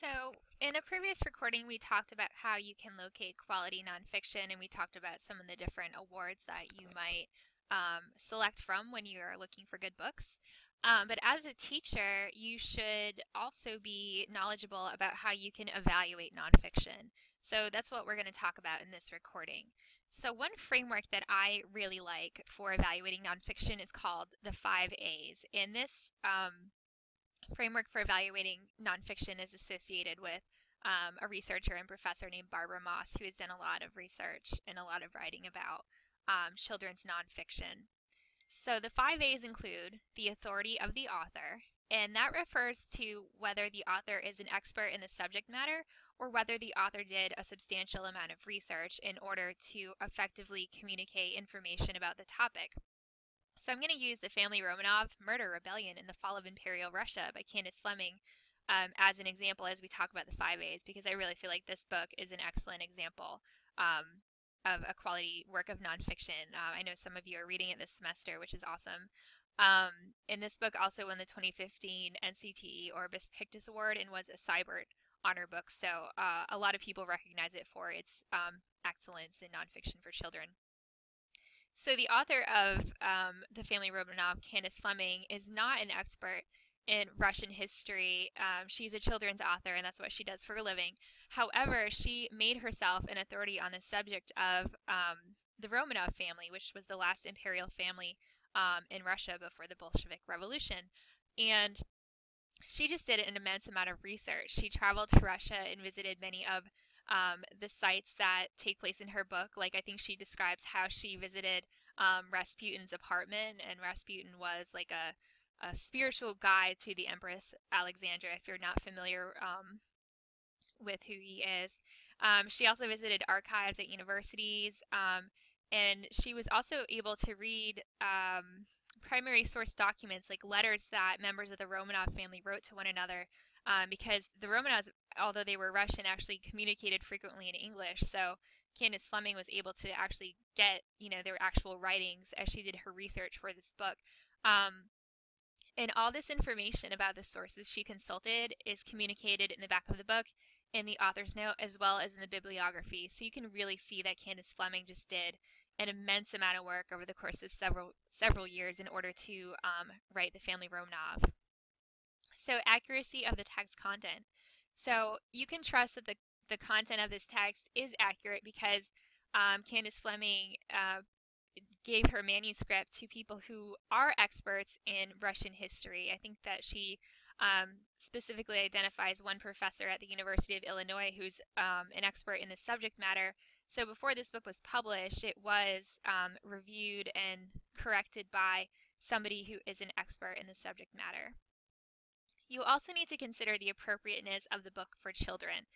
So, in a previous recording, we talked about how you can locate quality nonfiction, and we talked about some of the different awards that you might select from when you are looking for good books. But as a teacher, you should also be knowledgeable about how you can evaluate nonfiction. So, that's what we're going to talk about in this recording. So, one framework that I really like for evaluating nonfiction is called the 5 A's. And this framework for evaluating nonfiction is associated with a researcher and professor named Barbara Moss, who has done a lot of research and a lot of writing about children's nonfiction. So the 5 A's include the authority of the author, and that refers to whether the author is an expert in the subject matter or whether the author did a substantial amount of research in order to effectively communicate information about the topic. So I'm going to use The Family Romanov Murder Rebellion in the Fall of Imperial Russia by Candace Fleming as an example as we talk about the 5 A's, because I really feel like this book is an excellent example of a quality work of nonfiction. I know some of you are reading it this semester, which is awesome. And this book also won the 2015 NCTE Orbis Pictus Award and was a Cybert honor book, so a lot of people recognize it for its excellence in nonfiction for children. So the author of The Family Romanov, Candace Fleming, is not an expert in Russian history. She's a children's author, and that's what she does for a living. However, she made herself an authority on the subject of the Romanov family, which was the last imperial family in Russia before the Bolshevik Revolution. And she just did an immense amount of research. She traveled to Russia and visited many of the sites that take place in her book. Like, I think she describes how she visited Rasputin's apartment, and Rasputin was like a spiritual guide to the Empress Alexandra, if you're not familiar with who he is. She also visited archives at universities, and she was also able to read primary source documents, like letters that members of the Romanov family wrote to one another, because the Romanovs, although they were Russian, actually communicated frequently in English. So Candace Fleming was able to actually get, their actual writings as she did her research for this book. And all this information about the sources she consulted is communicated in the back of the book, in the author's note, as well as in the bibliography. So you can really see that Candace Fleming just did an immense amount of work over the course of several years in order to write The Family Romanov. So accuracy of the text content. So you can trust that the content of this text is accurate because Candace Fleming gave her manuscript to people who are experts in Russian history. I think that she specifically identifies one professor at the University of Illinois who's an expert in the subject matter. So before this book was published, it was reviewed and corrected by somebody who is an expert in the subject matter. You also need to consider the appropriateness of the book for children.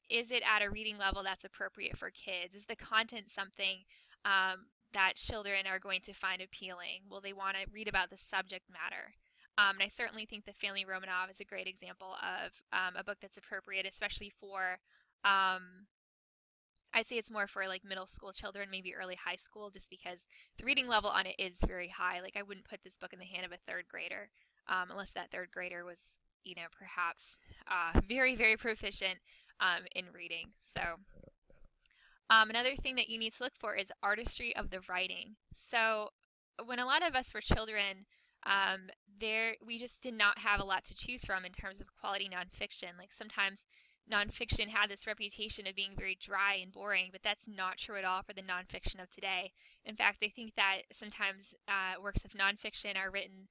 Is it at a reading level that's appropriate for kids? Is the content something that children are going to find appealing? Will they want to read about the subject matter? And I certainly think The Family Romanov is a great example of a book that's appropriate, especially for, I'd say it's more for like middle school children, maybe early high school, just because the reading level on it is very high. Like, I wouldn't put this book in the hand of a third grader, unless that third grader was, perhaps very, very proficient in reading. So another thing that you need to look for is artistry of the writing. So when a lot of us were children, we just did not have a lot to choose from in terms of quality nonfiction. Like, sometimes nonfiction had this reputation of being very dry and boring, but that's not true at all for the nonfiction of today. In fact, I think that sometimes works of nonfiction are written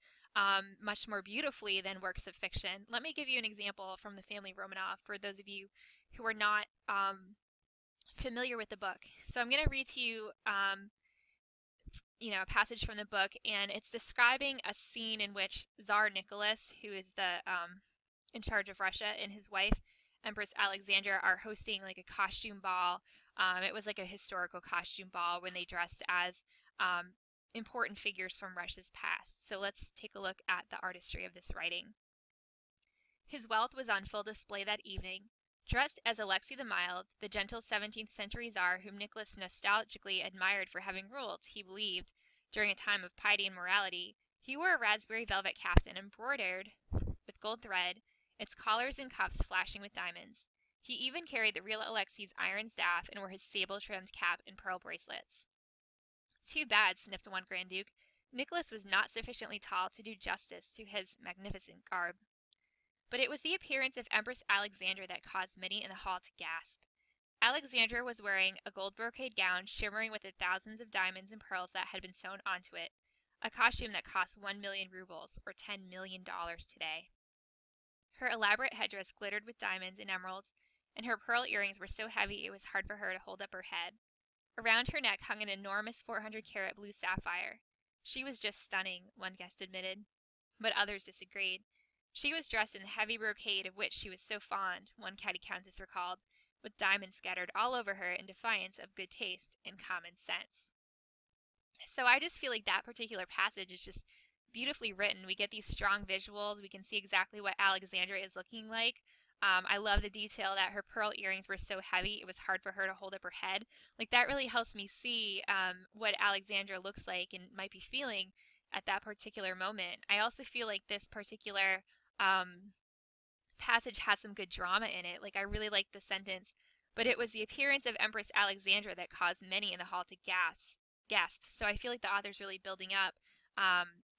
much more beautifully than works of fiction. Let me give you an example from The Family Romanov for those of you who are not familiar with the book. So I'm going to read to you a passage from the book, and it's describing a scene in which Tsar Nicholas, who is the in charge of Russia, and his wife, Empress Alexandra, are hosting like a costume ball. It was like a historical costume ball when they dressed as important figures from Russia's past. So let's take a look at the artistry of this writing. His wealth was on full display that evening. Dressed as Alexei the Mild, the gentle 17th century Tsar whom Nicholas nostalgically admired for having ruled, he believed, during a time of piety and morality, he wore a raspberry velvet kaftan embroidered with gold thread its collars and cuffs flashing with diamonds. He even carried the real Alexei's iron staff and wore his sable-trimmed cap and pearl bracelets. Too bad, sniffed one Grand Duke. Nicholas was not sufficiently tall to do justice to his magnificent garb. But it was the appearance of Empress Alexandra that caused many in the hall to gasp. Alexandra was wearing a gold brocade gown shimmering with the thousands of diamonds and pearls that had been sewn onto it, a costume that cost 1,000,000 rubles, or $10 million today. Her elaborate headdress glittered with diamonds and emeralds, and her pearl earrings were so heavy it was hard for her to hold up her head. Around her neck hung an enormous 400-carat blue sapphire. She was just stunning, one guest admitted, but others disagreed. She was dressed in the heavy brocade of which she was so fond, one catty countess recalled, with diamonds scattered all over her in defiance of good taste and common sense. So I just feel like that particular passage is just beautifully written. We get these strong visuals. We can see exactly what Alexandra is looking like. I love the detail that her pearl earrings were so heavy it was hard for her to hold up her head. Like, that really helps me see what Alexandra looks like and might be feeling at that particular moment. I also feel like this particular passage has some good drama in it. Like, I really like the sentence, but it was the appearance of Empress Alexandra that caused many in the hall to gasp. So I feel like the author's really building up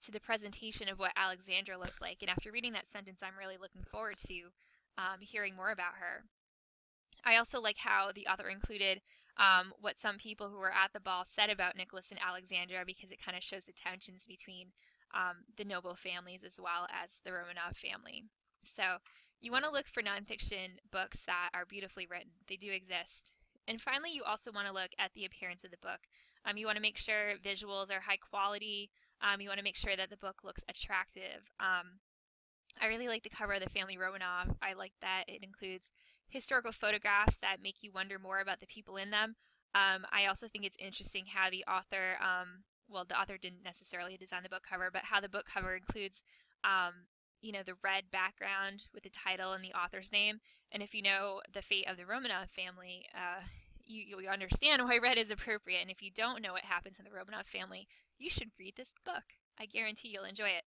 to the presentation of what Alexandra looks like. And after reading that sentence, I'm really looking forward to hearing more about her. I also like how the author included what some people who were at the ball said about Nicholas and Alexandra, because it kind of shows the tensions between the noble families as well as the Romanov family. So you want to look for nonfiction books that are beautifully written. They do exist. And finally, you also want to look at the appearance of the book. You want to make sure visuals are high quality. You want to make sure that the book looks attractive. I really like the cover of the family Romanov. I like that it includes historical photographs that make you wonder more about the people in them. I also think it's interesting how the author, well, the author didn't necessarily design the book cover, but how the book cover includes, the red background with the title and the author's name. And if you know the fate of the Romanov family, you understand why red is appropriate. And if you don't know what happens in the Romanov family, you should read this book. I guarantee you'll enjoy it.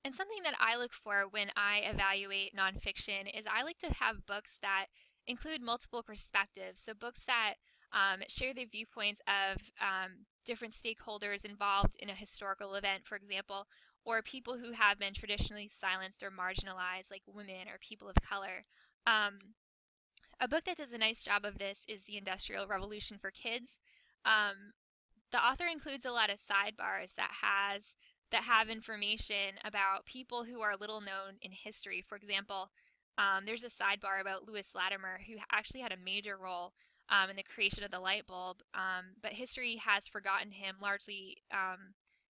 And something that I look for when I evaluate nonfiction is I like to have books that include multiple perspectives. So books that share the viewpoints of different stakeholders involved in a historical event, for example, or people who have been traditionally silenced or marginalized, like women or people of color. A book that does a nice job of this is The Industrial Revolution for Kids. The author includes a lot of sidebars that have information about people who are little known in history. For example, there's a sidebar about Lewis Latimer, who actually had a major role in the creation of the light bulb, but history has forgotten him largely,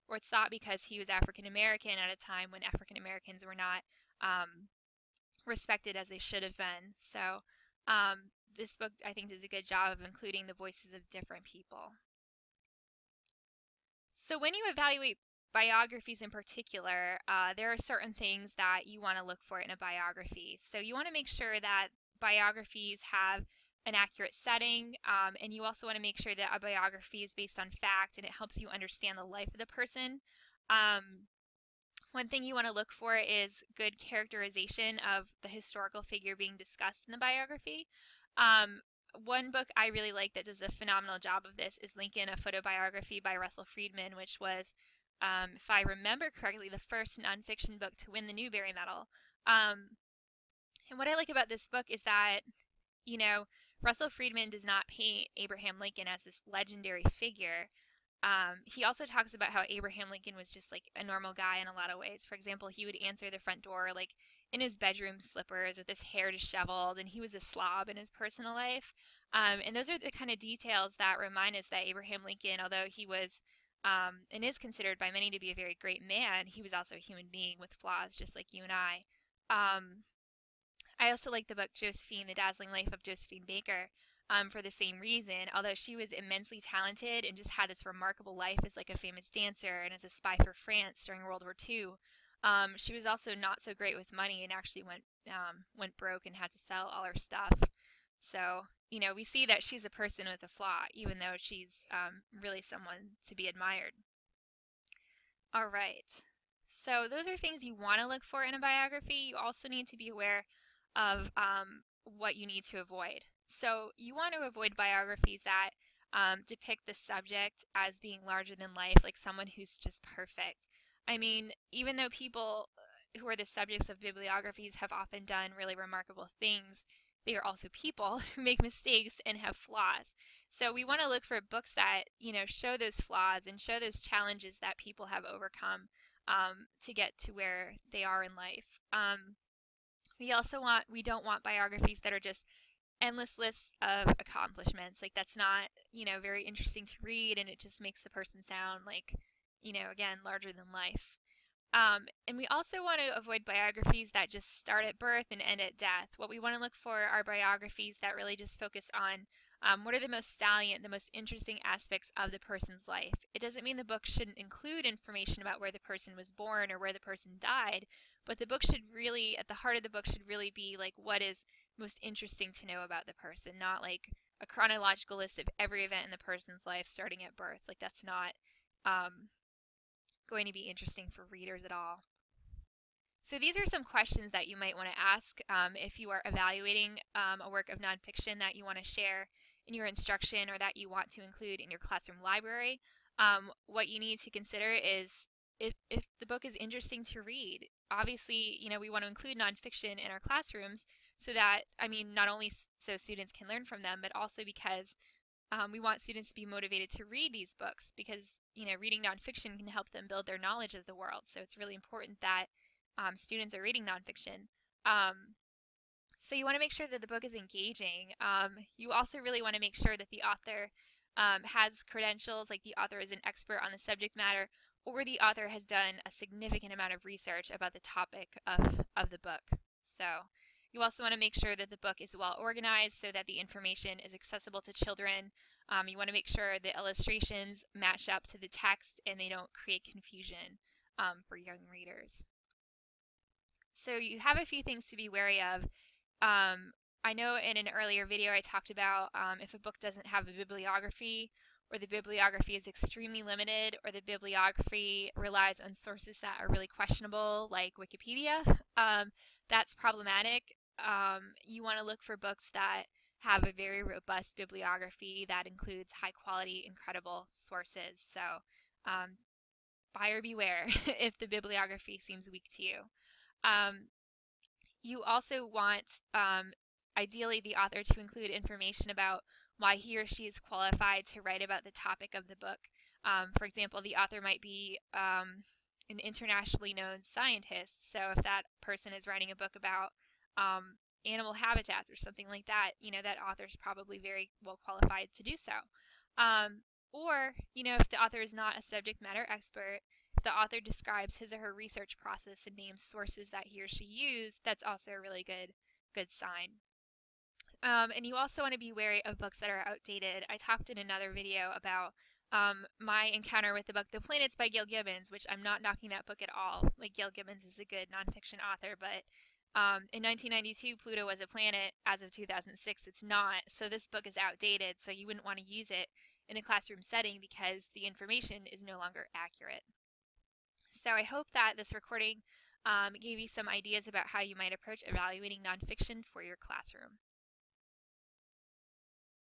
or it's thought because he was African American at a time when African Americans were not respected as they should have been. So this book, I think, does a good job of including the voices of different people. So when you evaluate biographies in particular, there are certain things that you want to look for in a biography. So you want to make sure that biographies have an accurate setting, and you also want to make sure that a biography is based on fact and it helps you understand the life of the person. One thing you want to look for is good characterization of the historical figure being discussed in the biography. One book I really like that does a phenomenal job of this is Lincoln, a Photobiography by Russell Friedman, which was, if I remember correctly, the first nonfiction book to win the Newbery Medal. And what I like about this book is that, Russell Friedman does not paint Abraham Lincoln as this legendary figure. He also talks about how Abraham Lincoln was just like a normal guy in a lot of ways. For example, he would answer the front door like in his bedroom slippers with his hair disheveled, and he was a slob in his personal life. And those are the kind of details that remind us that Abraham Lincoln, although he was and is considered by many to be a very great man, he was also a human being with flaws just like you and I. I also like the book Josephine, The Dazzling Life of Josephine Baker, for the same reason. Although she was immensely talented and just had this remarkable life as like a famous dancer and as a spy for France during World War II, she was also not so great with money and actually went broke and had to sell all her stuff. So, we see that she's a person with a flaw, even though she's really someone to be admired. All right. So those are things you want to look for in a biography. You also need to be aware of what you need to avoid. So you want to avoid biographies that depict the subject as being larger than life, like someone who's just perfect. I mean, even though people who are the subjects of bibliographies have often done really remarkable things, they are also people who make mistakes and have flaws. So we want to look for books that, show those flaws and show those challenges that people have overcome to get to where they are in life. We don't want biographies that are just endless lists of accomplishments. Like that's not, very interesting to read, and it just makes the person sound like, again, larger than life. And we also want to avoid biographies that just start at birth and end at death. What we want to look for are biographies that really just focus on what are the most salient, the most interesting aspects of the person's life. It doesn't mean the book shouldn't include information about where the person was born or where the person died, but the book should really, at the heart of the book, should really be like what is most interesting to know about the person, not like a chronological list of every event in the person's life starting at birth. Like that's not going to be interesting for readers at all. So these are some questions that you might want to ask if you are evaluating a work of nonfiction that you want to share in your instruction or that you want to include in your classroom library. What you need to consider is if the book is interesting to read. Obviously, we want to include nonfiction in our classrooms so that, not only so students can learn from them, but also because we want students to be motivated to read these books because, reading nonfiction can help them build their knowledge of the world. So it's really important that students are reading nonfiction. So you want to make sure that the book is engaging. You also really want to make sure that the author has credentials, like the author is an expert on the subject matter, or the author has done a significant amount of research about the topic of the book. So you also want to make sure that the book is well organized so that the information is accessible to children. You want to make sure the illustrations match up to the text and they don't create confusion for young readers. So you have a few things to be wary of. I know in an earlier video I talked about if a book doesn't have a bibliography, or the bibliography is extremely limited, or the bibliography relies on sources that are really questionable, like Wikipedia. That's problematic. You want to look for books that have a very robust bibliography that includes high quality, incredible sources. So buyer beware if the bibliography seems weak to you. You also want, ideally, the author to include information about why he or she is qualified to write about the topic of the book. For example, the author might be an internationally known scientist, so if that person is writing a book about animal habitats or something like that, that author is probably very well qualified to do so. Or, if the author is not a subject matter expert, if the author describes his or her research process and names sources that he or she used, that's also a really good sign. And you also want to be wary of books that are outdated. I talked in another video about my encounter with the book The Planets by Gail Gibbons, which I'm not knocking that book at all. Like, Gail Gibbons is a good nonfiction author, but in 1992, Pluto was a planet. As of 2006, it's not. So this book is outdated, so you wouldn't want to use it in a classroom setting because the information is no longer accurate. So I hope that this recording gave you some ideas about how you might approach evaluating nonfiction for your classroom.